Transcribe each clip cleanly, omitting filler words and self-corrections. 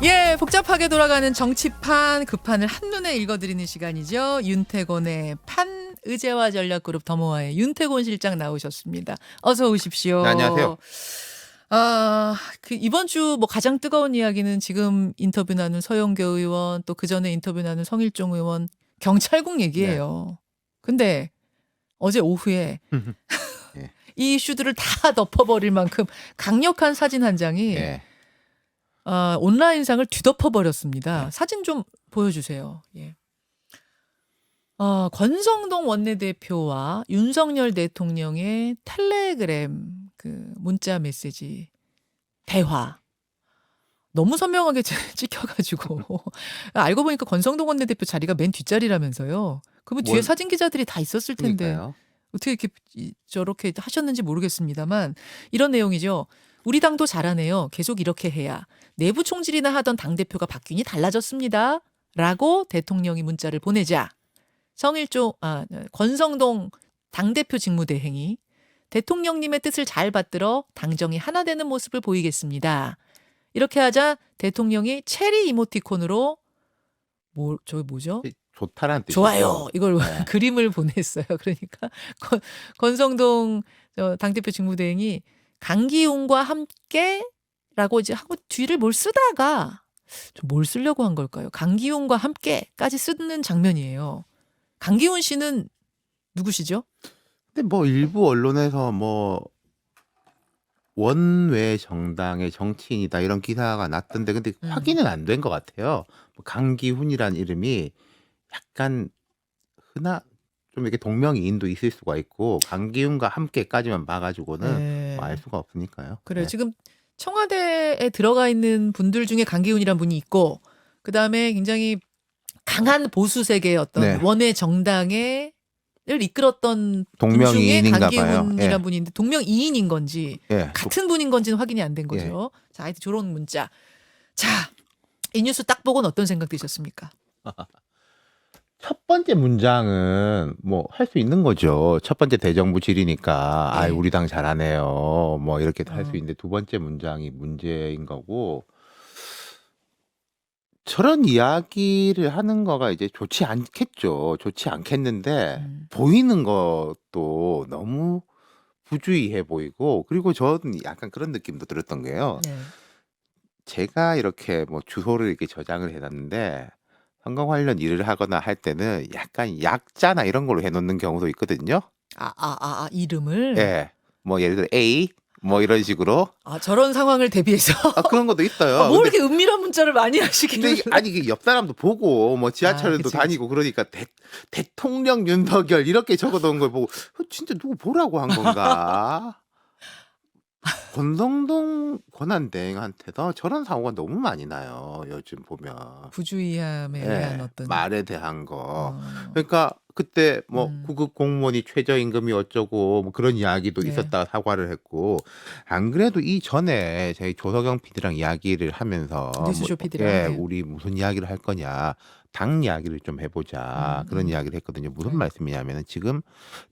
예, 복잡하게 돌아가는 정치판 그 판을 한눈에 읽어드리는 시간이죠. 윤태곤의 판 의제와 전략그룹 더모아의 윤태곤 실장 나오셨습니다. 어서 오십시오. 네, 안녕하세요. 이번 주 뭐 가장 뜨거운 이야기는 지금 인터뷰 나눈 서영교 의원 또 그 전에 인터뷰 나눈 성일종 의원 경찰국 얘기예요. 근데 어제 오후에 예. 이 이슈들을 다 덮어버릴 만큼 강력한 사진 한 장이 예. 온라인상을 뒤덮어 버렸습니다. 사진 좀 보여주세요. 예. 권성동 원내대표와 윤석열 대통령의 텔레그램 그 문자 메시지 대화 너무 선명하게 찍혀가지고 알고 보니까 권성동 원내대표 자리가 맨 뒷자리라면서요. 그러면 뒤에 사진 기자들이 다 있었을 텐데 그러니까요. 어떻게 이렇게 저렇게 하셨는지 모르겠습니다만 이런 내용이죠. 우리 당도 잘하네요. 계속 이렇게 해야 내부 총질이나 하던 당대표가 바뀌니 달라졌습니다. 라고 대통령이 문자를 보내자 권성동 당대표 직무대행이 대통령님의 뜻을 잘 받들어 당정이 하나 되는 모습을 보이겠습니다. 이렇게 하자 대통령이 체리 이모티콘으로 저기 뭐죠? 좋다라는 뜻이죠. 좋아요. 이걸 네. 그림을 보냈어요. 그러니까 권성동 당대표 직무대행이 강기훈과 함께라고 이제 하고 뒤를 뭘 쓰다가 좀 뭘 쓰려고 한 걸까요? 강기훈과 함께까지 쓰는 장면이에요. 강기훈 씨는 누구시죠? 근데 뭐 일부 언론에서 뭐 원외 정당의 정치인이다 이런 기사가 났던데 근데 확인은 안 된 것 같아요. 뭐 강기훈이란 이름이 약간 좀 이렇게 동명이인도 있을 수가 있고 강기훈과 함께까지만 봐가지고는 네. 뭐알 수가 없으니까요. 그래요. 네. 지금 청와대에 들어가 있는 분들 중에 강기훈이란 분이 있고 그다음에 굉장히 강한 보수 세계의 어떤 네. 원외 정당을 이끌었던 분 중에 동명이인인가 봐요. 강기훈이란 예. 분인데 동명이인인 건지 예. 같은 분인 건지는 확인이 안 된 거죠. 자, 하여튼 저런 문자. 자, 이 뉴스 딱 보고는 어떤 생각 드셨습니까? 첫 번째 문장은 뭐 할 수 있는 거죠. 첫 번째 대정부 질이니까 네. 우리 당 잘하네요. 뭐 이렇게 할 수 어. 있는데 두 번째 문장이 문제인 거고 저런 이야기를 하는 거가 이제 좋지 않겠죠. 좋지 않겠는데 보이는 것도 너무 부주의해 보이고 그리고 저는 약간 그런 느낌도 들었던 게요. 네. 제가 이렇게 뭐 주소를 이렇게 저장을 해놨는데 선거 관련 일을 하거나 할 때는 약간 약자나 이런 걸로 해놓는 경우도 있거든요. 이름을? 예. 뭐 예를 들어 A 뭐 이런 식으로. 저런 상황을 대비해서? 그런 것도 있어요. 뭐 근데, 이렇게 은밀한 문자를 많이 하시기는. 근데 아니 이게 옆 사람도 보고 뭐 지하철도 그치, 다니고 그러니까 대통령 윤석열 이렇게 적어놓은 걸 보고 진짜 누구 보라고 한 건가? 권성동 권한대행한테도 저런 사고가 너무 많이 나요. 요즘 보면. 부주의함에 의한 어떤 말에 대한 거. 어. 그러니까 그때 뭐 음. 구급 공무원이 최저임금이 어쩌고 뭐 그런 이야기도 네. 있었다가 사과를 했고 안 그래도 이전에 저희 조석영 PD랑 이야기를 하면서 뉴스쇼 PD랑, 네. 우리 무슨 이야기를 할 거냐 당 이야기를 좀 해보자 그런 이야기를 했거든요. 무슨 네. 말씀이냐면은 지금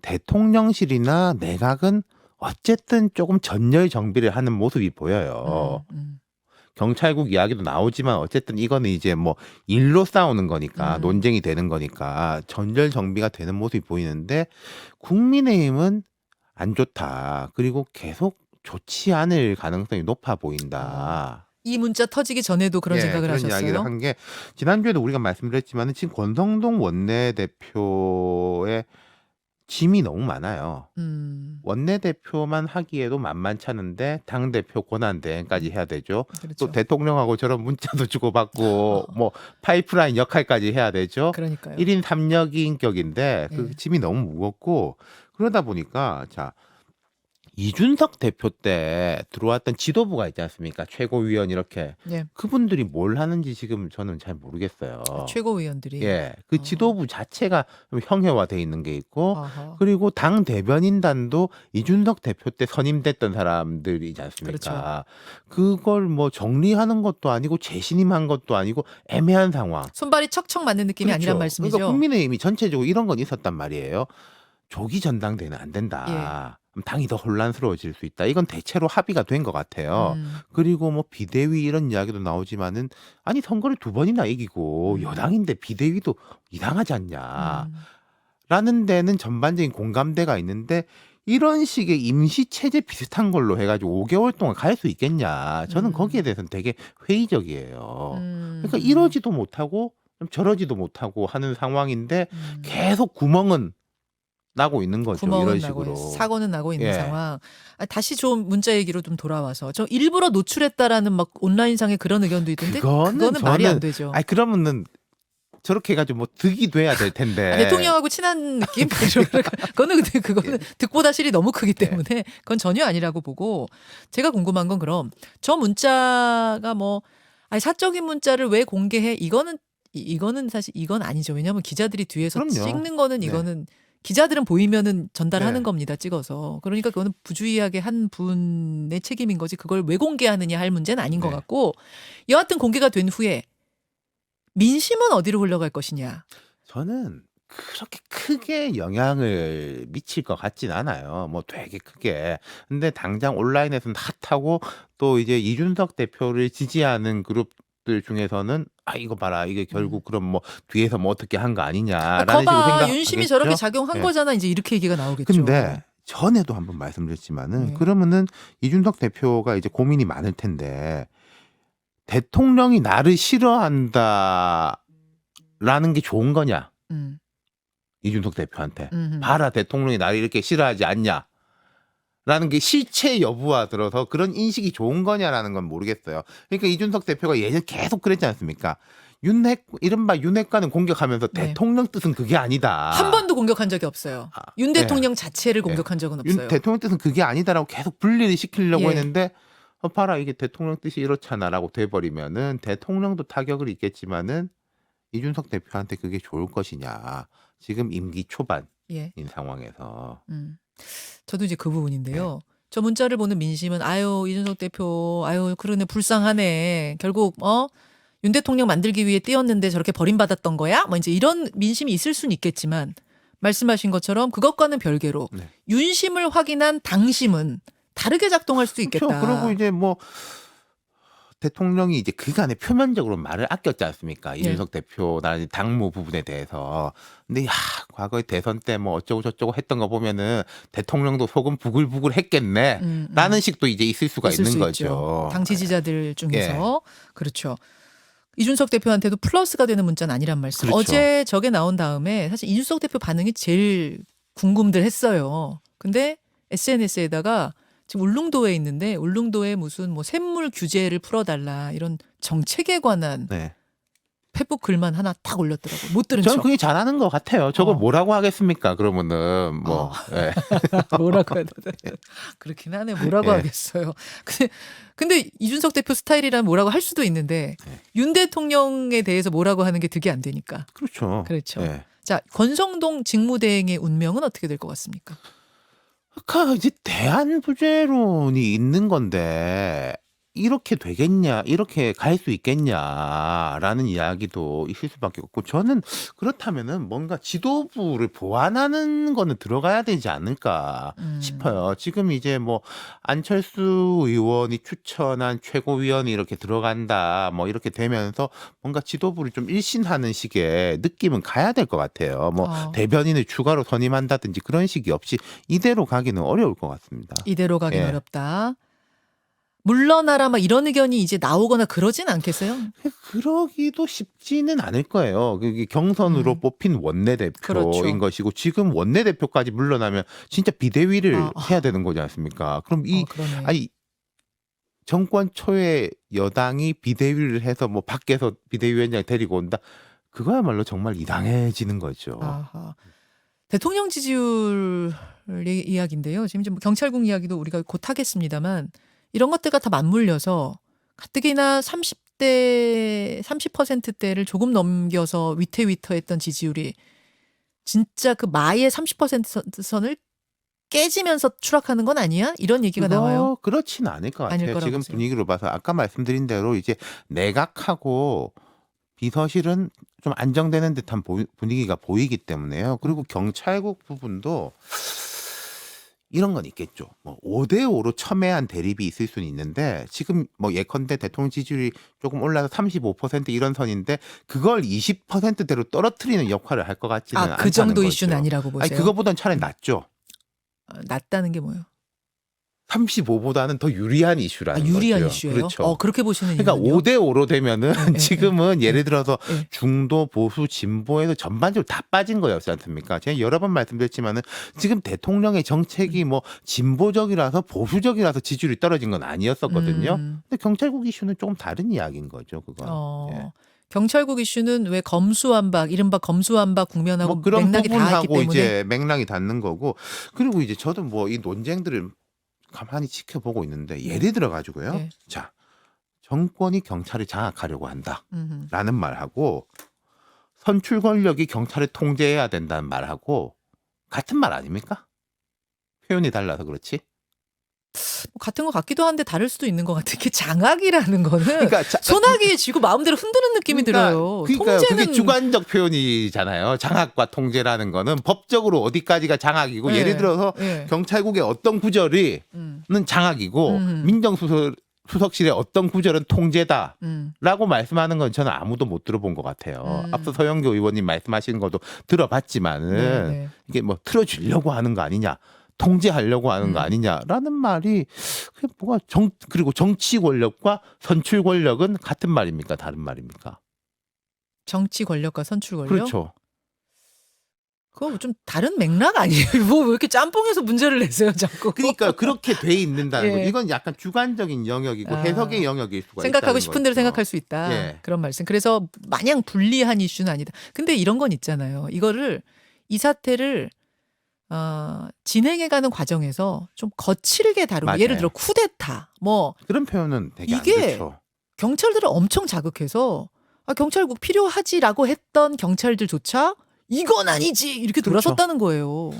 대통령실이나 내각은 어쨌든 조금 전열 정비를 하는 모습이 보여요. 경찰국 이야기도 나오지만 어쨌든 이거는 이제 뭐 일로 싸우는 거니까 논쟁이 되는 거니까 전열 정비가 되는 모습이 보이는데 국민의힘은 안 좋다. 그리고 계속 좋지 않을 가능성이 높아 보인다. 이 문자 터지기 전에도 그런 생각을 그런 하셨어요? 이야기를 한 게 지난주에도 우리가 말씀드렸지만 지금 권성동 원내대표의 짐이 너무 많아요. 원내대표만 하기에도 만만찮은데 당대표 권한대행까지 해야 되죠. 그렇죠. 또 대통령하고 저런 문자도 주고받고 뭐 파이프라인 역할까지 해야 되죠. 그러니까요. 1인 3역인격인데 그 짐이 너무 무겁고 그러다 보니까 자 이준석 대표 때 들어왔던 지도부가 있지 않습니까? 최고위원 이렇게 네. 그분들이 뭘 하는지 지금 저는 잘 모르겠어요. 최고위원들이. 그 지도부 자체가 좀 형해화돼 있는 게 있고 아하. 그리고 당 대변인단도 이준석 대표 때 선임됐던 사람들이지 않습니까? 그걸 뭐 정리하는 것도 아니고 재신임한 것도 아니고 애매한 상황. 손발이 척척 맞는 느낌이 아니란 말씀이죠. 그러니까 국민의힘이 전체적으로 이런 건 있었단 말이에요. 조기 전당대회는 안 된다. 당이 더 혼란스러워질 수 있다. 이건 대체로 합의가 된 것 같아요. 그리고 뭐 비대위 이런 이야기도 나오지만은 아니 선거를 2번이나 이기고 여당인데 비대위도 이상하지 않냐. 라는 데는 전반적인 공감대가 있는데 이런 식의 임시 체제 비슷한 걸로 해가지고 5개월 동안 갈 수 있겠냐. 저는 거기에 대해서는 되게 회의적이에요. 그러니까 이러지도 못하고 좀 저러지도 못하고 하는 상황인데 계속 구멍은 나고 있는 거죠. 구멍은 이런 나고 식으로. 사고는 나고 있는 예. 상황. 다시 좀 문자 얘기로 좀 돌아와서 저 일부러 노출했다라는 막 온라인상에 그런 의견도 있던데 그거는 말이 안 되죠. 아니 그러면은 저렇게 해가지고 뭐 득이 돼야 될 텐데. 대통령하고 친한 느낌? 그거는 근데 그거는 득보다 실이 너무 크기 때문에 그건 전혀 아니라고 보고 제가 궁금한 건 그럼 저 문자가 뭐 아니 사적인 문자를 왜 공개해? 이거는 사실 이건 아니죠. 왜냐하면 기자들이 뒤에서 그럼요. 찍는 거는 네. 이거는 기자들은 보이면은 전달하는 네. 겁니다. 찍어서. 그러니까 그거는 부주의하게 한 분의 책임인 거지 그걸 왜 공개하느냐 할 문제는 아닌 것 네. 같고 여하튼 공개가 된 후에 민심은 어디로 흘러갈 것이냐. 저는 그렇게 크게 영향을 미칠 것 같진 않아요. 뭐 되게 크게. 근데 당장 온라인에서는 핫하고 또 이제 이준석 대표를 지지하는 그룹들 중에서는 아 이거 봐라 이게 결국 그럼 뭐 뒤에서 뭐 어떻게 한 거 아니냐라는 식으로 거봐 생각하겠죠. 윤심이 저렇게 작용한 네. 거잖아. 이제 이렇게 얘기가 나오겠죠. 근데 전에도 한번 말씀드렸지만은 네. 그러면은 이준석 대표가 이제 고민이 많을 텐데 대통령이 나를 싫어한다라는 게 좋은 거냐? 음. 이준석 대표한테. 음흠. 봐라 대통령이 나를 이렇게 싫어하지 않냐. 라는 게 실체 여부와 들어서 그런 인식이 좋은 거냐라는 건 모르겠어요. 그러니까 이준석 대표가 예전 계속 그랬지 않습니까? 이른바 윤핵관을 공격하면서 네. 대통령 뜻은 그게 아니다. 한 번도 공격한 적이 없어요. 윤 대통령 자체를 공격한 적은 없어요. 대통령 뜻은 그게 아니다라고 계속 분리를 시키려고 예. 했는데 봐라 이게 대통령 뜻이 이렇잖아라고 돼버리면은 대통령도 타격을 입겠지만은 이준석 대표한테 그게 좋을 것이냐. 지금 임기 초반인 예. 상황에서. 저도 이제 그 부분인데요. 저 문자를 보는 민심은 아유 이준석 대표 아유 그러네 불쌍하네. 결국 윤 대통령 만들기 위해 뛰었는데 저렇게 버림받았던 거야? 뭐 이제 이런 민심이 있을 수는 있겠지만 말씀하신 것처럼 그것과는 별개로 네. 윤심을 확인한 당심은 다르게 작동할 수도 있겠다. 그렇죠. 그리고 이제 뭐 대통령이 이제 그간에 표면적으로 말을 아꼈지 않습니까? 이준석 대표나 당무 부분에 대해서. 근데 과거에 대선 때 뭐 어쩌고 저쩌고 했던 거 보면은 대통령도 속은 부글부글 했겠네. 라는 식도 이제 있을 수가 있을 있는 수 거죠. 있죠. 당 지지자들 중에서. 그렇죠. 이준석 대표한테도 플러스가 되는 문자는 아니란 말씀. 그렇죠. 어제 저게 나온 다음에 사실 이준석 대표 반응이 제일 궁금들 했어요. 근데 SNS에다가 지금 울릉도에 있는데 울릉도에 무슨 뭐 샘물 규제를 풀어달라 이런 정책에 관한 네. 페북 글만 하나 딱 올렸더라고요. 못 들은 저는 척. 그게 잘하는 것 같아요. 저걸 뭐라고 하겠습니까? 그러면은 뭐. 예. 뭐라고 해야 되나. 그렇긴 하네. 뭐라고 예. 하겠어요. 근데 이준석 대표 스타일이라면 뭐라고 할 수도 있는데 윤 대통령에 대해서 뭐라고 하는 게 득이 안 되니까. 그렇죠. 그렇죠. 예. 자, 권성동 직무대행의 운명은 어떻게 될 것 같습니까? 그러니까 이제 대안부재론이 있는 건데 이렇게 되겠냐, 이렇게 갈 수 있겠냐라는 이야기도 있을 수밖에 없고 저는 그렇다면은 뭔가 지도부를 보완하는 거는 들어가야 되지 않을까 싶어요. 지금 이제 뭐 안철수 의원이 추천한 최고위원이 이렇게 들어간다, 뭐 이렇게 되면서 뭔가 지도부를 좀 일신하는 식의 느낌은 가야 될 것 같아요. 뭐 대변인을 추가로 선임한다든지 그런 식이 없이 이대로 가기는 어려울 것 같습니다. 이대로 가긴 예. 어렵다. 물러나라 막 이런 의견이 이제 나오거나 그러진 않겠어요? 그러기도 쉽지는 않을 거예요. 그게 경선으로 뽑힌 원내대표인 그렇죠. 것이고 지금 원내대표까지 물러나면 진짜 비대위를 해야 되는 거지 않습니까? 그럼 그러네. 아니 정권 초에 여당이 비대위를 해서 뭐 밖에서 비대위원장을 데리고 온다. 그거야말로 정말 이상해지는 거죠. 아하. 대통령 지지율 이야기인데요. 지금 좀 경찰국 이야기도 우리가 곧 하겠습니다만 이런 것들과 다 맞물려서 가뜩이나 30%대를 조금 넘겨서 위태위태했던 지지율이 진짜 그 마의 30% 선을 깨지면서 추락하는 건 아니야? 이런 얘기가 나와요. 그렇지는 않을 것 아닐 같아요. 거라고 지금 보세요. 분위기로 봐서 아까 말씀드린 대로 이제 내각하고 비서실은 좀 안정되는 듯한 분위기가 보이기 때문에요. 그리고 경찰국 부분도 이런 건 있겠죠. 뭐 5대5로 첨예한 대립이 있을 수는 있는데 지금 뭐 예컨대 대통령 지지율이 조금 올라서 35% 이런 선인데 그걸 20%대로 떨어뜨리는 역할을 할 것 같지는 않다는 그 정도 거죠. 이슈는 아니라고 보세요? 아니 그거보단 차라리 낫죠. 낫다는 게 뭐예요? 35보다는 더 유리한 이슈라는 유리한 거죠. 이슈예요? 그렇죠. 그렇게 보시는 그러니까 이유는요? 5대5로 되면은 지금은 예를 들어서 예. 중도, 보수, 진보에서 전반적으로 다 빠진 거였지 않습니까? 제가 여러 번 말씀드렸지만은 지금 대통령의 정책이 뭐 진보적이라서 보수적이라서 지지율이 떨어진 건 아니었었거든요. 근데 경찰국 이슈는 조금 다른 이야기인 거죠, 그건. 예. 경찰국 이슈는 왜 검수완박, 이른바 검수완박 국면하고 뭐 그런 맥락이 닿았기 부분하고 때문에 이제 맥락이 닿는 거고 그리고 이제 저도 뭐 이 논쟁들을 가만히 지켜보고 있는데 예를 들어 가지고요. 네. 자, 정권이 경찰을 장악하려고 한다라는 음흠. 말하고 선출 권력이 경찰을 통제해야 된다는 말하고 같은 말 아닙니까? 표현이 달라서 그렇지. 뭐 같은 것 같기도 한데 다를 수도 있는 것 같아요. 이게 장악이라는 거는 그러니까 소나기에 쥐고 마음대로 흔드는 느낌이 들어요. 그러니까요. 통제는 그게 주관적 표현이잖아요. 장악과 통제라는 거는 법적으로 어디까지가 장악이고 네. 예를 들어서 네. 경찰국의 어떤 구절이 는 장악이고 민정수석실의 어떤 구절은 통제다라고 말씀하는 건 저는 아무도 못 들어본 것 같아요. 앞서 서영교 의원님 말씀하신 것도 들어봤지만은 네. 이게 뭐 틀어주려고 하는 거 아니냐. 통제하려고 하는 거 아니냐라는 말이 그게 뭐가 그리고 정치 권력과 선출 권력은 같은 말입니까? 다른 말입니까? 정치 권력과 선출 권력? 그렇죠. 그거 좀 다른 맥락 아니에요? 뭐 왜 이렇게 짬뽕에서 문제를 내세요, 자꾸? 그러니까 그렇게 돼 있는다는 예. 거. 이건 약간 주관적인 영역이고 해석의 영역일 수가 생각하고 있다는 싶은 대로 거죠. 생각할 수 있다. 예. 그런 말씀. 그래서 마냥 불리한 이슈는 아니다. 근데 이런 건 있잖아요. 이 사태를 진행해가는 과정에서 좀 거칠게 다루고 맞아요. 예를 들어 쿠데타 뭐 그런 표현은 되게 안 이게 좋죠. 경찰들을 엄청 자극해서 경찰국 필요하지라고 했던 경찰들조차 이건 아니지 이렇게 그렇죠. 돌아섰다는 거예요.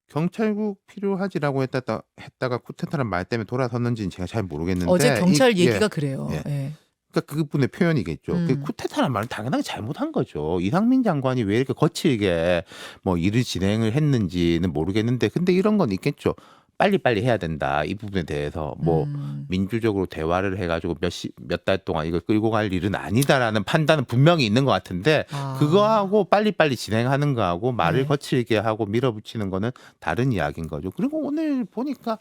경찰국 필요하지라고 했다가 쿠데타란 말 때문에 돌아섰는지는 제가 잘 모르겠는데 어제 경찰 예. 얘기가 그래요. 예. 예. 그러니까 그분의 표현이겠죠. 그 쿠데타란 말은 당연하게 잘못한 거죠. 이상민 장관이 왜 이렇게 거칠게 뭐 일을 진행을 했는지는 모르겠는데 근데 이런 건 있겠죠. 빨리빨리 해야 된다. 이 부분에 대해서 뭐 민주적으로 대화를 해가지고 몇 달 동안 이걸 끌고 갈 일은 아니다라는 판단은 분명히 있는 것 같은데 그거하고 빨리빨리 진행하는 거하고 말을 네. 거칠게 하고 밀어붙이는 거는 다른 이야기인 거죠. 그리고 오늘 보니까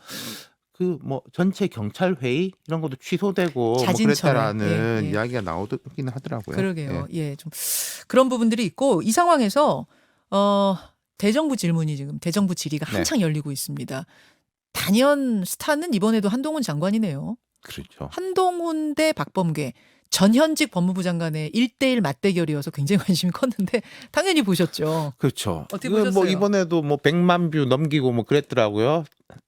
그 뭐 전체 경찰 회의 이런 것도 취소되고 뭐 자진철회. 그랬다라는 예. 이야기가 나오긴 하더라고요. 그러게요. 예, 좀 그런 부분들이 있고 이 상황에서 대정부 질문이 지금 대정부 질의가 네. 한창 열리고 있습니다. 단연 스타는 이번에도 한동훈 장관이네요. 그렇죠. 한동훈 대 박범계 전현직 법무부 장관의 1대1 맞대결이어서 굉장히 관심이 컸는데 당연히 보셨죠. 그렇죠. 어떻게 뭐 보셨어요? 이번에도 뭐 100만 뷰 넘기고 뭐 그랬더라고요.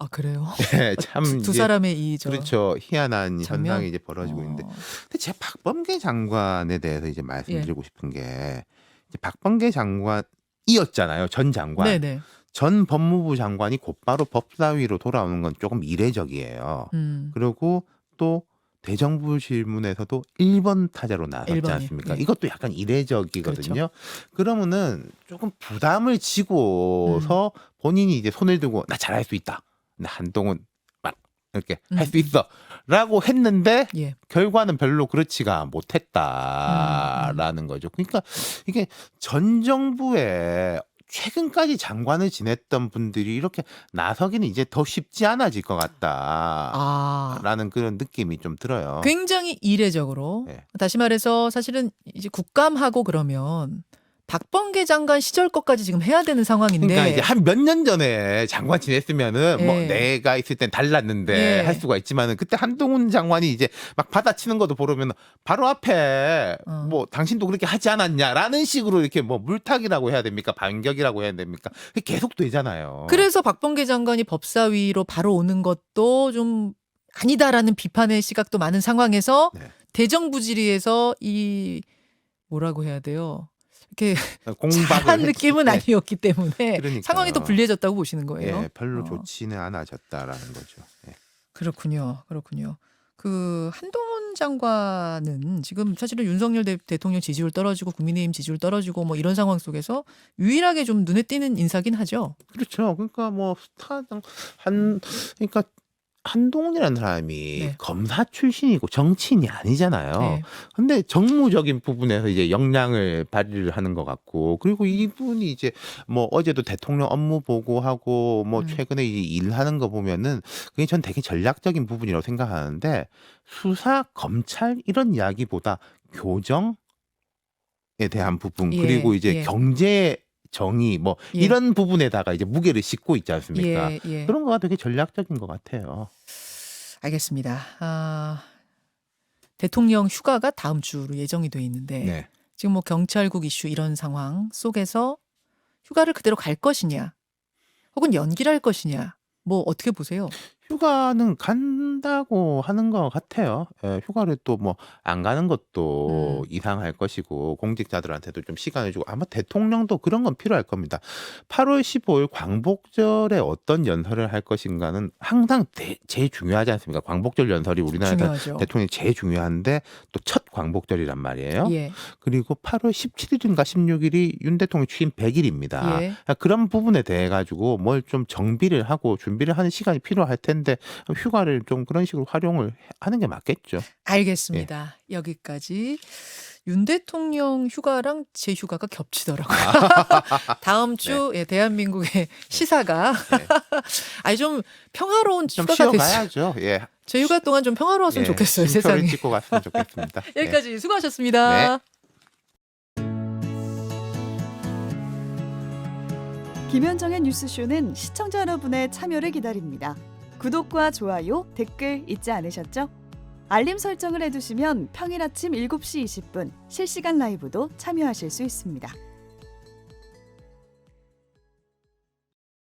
그래요? 네, 참 두 이제 사람의 이 그렇죠. 희한한 장면? 현상이 이제 벌어지고 있는데 근데 제가 박범계 장관에 대해서 이제 말씀드리고 싶은 게 이제 박범계 장관이었잖아요. 전 장관. 네네. 전 법무부 장관이 곧바로 법사위로 돌아오는 건 조금 이례적이에요. 그리고 또 대정부 질문에서도 1번 타자로 나섰지 1번이요. 않습니까? 예. 이것도 약간 이례적이거든요. 그렇죠. 그러면은 조금 부담을 지고서 본인이 이제 손을 들고 나 잘할 수 있다. 나 한동훈 막 이렇게 할 수 있어라고 했는데 예. 결과는 별로 그렇지가 못했다라는 거죠. 그러니까 이게 전 정부에 최근까지 장관을 지냈던 분들이 이렇게 나서기는 이제 더 쉽지 않아질 것 같다라는 그런 느낌이 좀 들어요. 굉장히 이례적으로 네. 다시 말해서 사실은 이제 국감하고 그러면 박범계 장관 시절 것까지 지금 해야 되는 상황인데 그러니까 이제 한 몇 년 전에 장관 지냈으면은 뭐 예. 내가 있을 땐 달랐는데 예. 할 수가 있지만은 그때 한동훈 장관이 이제 막 받아치는 것도 보면 바로 앞에 뭐 당신도 그렇게 하지 않았냐라는 식으로 이렇게 뭐 물타기라고 해야 됩니까? 반격이라고 해야 됩니까? 그게 계속 되잖아요. 그래서 박범계 장관이 법사위로 바로 오는 것도 좀 아니다라는 비판의 시각도 많은 상황에서 네. 대정부 질의에서 이 뭐라고 해야 돼요? 이렇게 공박을 잘한 느낌은 네. 아니었기 때문에 그러니까요. 상황이 더 불리해졌다고 보시는 거예요. 예, 별로 좋지는 않아졌다라는 거죠. 예. 그렇군요. 그 한동훈 장관은 지금 사실은 윤석열 대통령 지지율 떨어지고 국민의힘 지지율 떨어지고 뭐 이런 상황 속에서 유일하게 좀 눈에 띄는 인사긴 하죠. 그렇죠. 그러니까 뭐 스타당 그러니까 한동훈이라는 사람이 네. 검사 출신이고 정치인이 아니잖아요. 네. 근데 정무적인 부분에서 이제 역량을 발휘를 하는 것 같고, 그리고 이분이 이제 뭐 어제도 대통령 업무 보고하고 뭐 최근에 이제 일하는 거 보면은 그게 전 되게 전략적인 부분이라고 생각하는데, 수사, 검찰 이런 이야기보다 교정에 대한 부분, 예, 그리고 이제 예. 경제 정의 뭐 예. 이런 부분에다가 이제 무게를 싣고 있지 않습니까? 예, 예. 그런 거가 되게 전략적인 것 같아요. 알겠습니다. 대통령 휴가가 다음 주로 예정이 돼 있는데 네. 지금 뭐 경찰국 이슈 이런 상황 속에서 휴가를 그대로 갈 것이냐 혹은 연기를 할 것이냐 뭐 어떻게 보세요? 휴가는 간다고 하는 것 같아요. 예, 휴가를 또 뭐 안 가는 것도 이상할 것이고, 공직자들한테도 좀 시간을 주고, 아마 대통령도 그런 건 필요할 겁니다. 8월 15일 광복절에 어떤 연설을 할 것인가는 항상 제일 중요하지 않습니까? 광복절 연설이 우리나라에서 중요하죠. 대통령이 제일 중요한데 또 첫 광복절이란 말이에요. 예. 그리고 8월 17일인가 16일이 윤 대통령 취임 100일입니다. 예. 그런 부분에 대해 가지고 뭘 좀 정비를 하고 준비를 하는 시간이 필요할 텐데, 휴가를 좀 그런 식으로 활용을 하는 게 맞겠죠. 알겠습니다. 여기까지. 윤 대통령 휴가랑 제 휴가가 겹치더라고요. 다음 주 예, 대한민국의 시사가 네. 아니 좀 평화로운 좀 휴가가 됐어요. 쉬어가야죠. 예. 제 휴가 동안 좀 평화로웠으면 예, 좋겠어요. 쉼표를 세상에. 찍고 갔으면 좋겠습니다. 예. 여기까지 수고하셨습니다. 김현정의 뉴스쇼는 시청자 여러분의 참여를 기다립니다. 구독과 좋아요, 댓글 잊지 않으셨죠? 알림 설정을 해두시면 평일 아침 7시 20분 실시간 라이브도 참여하실 수 있습니다.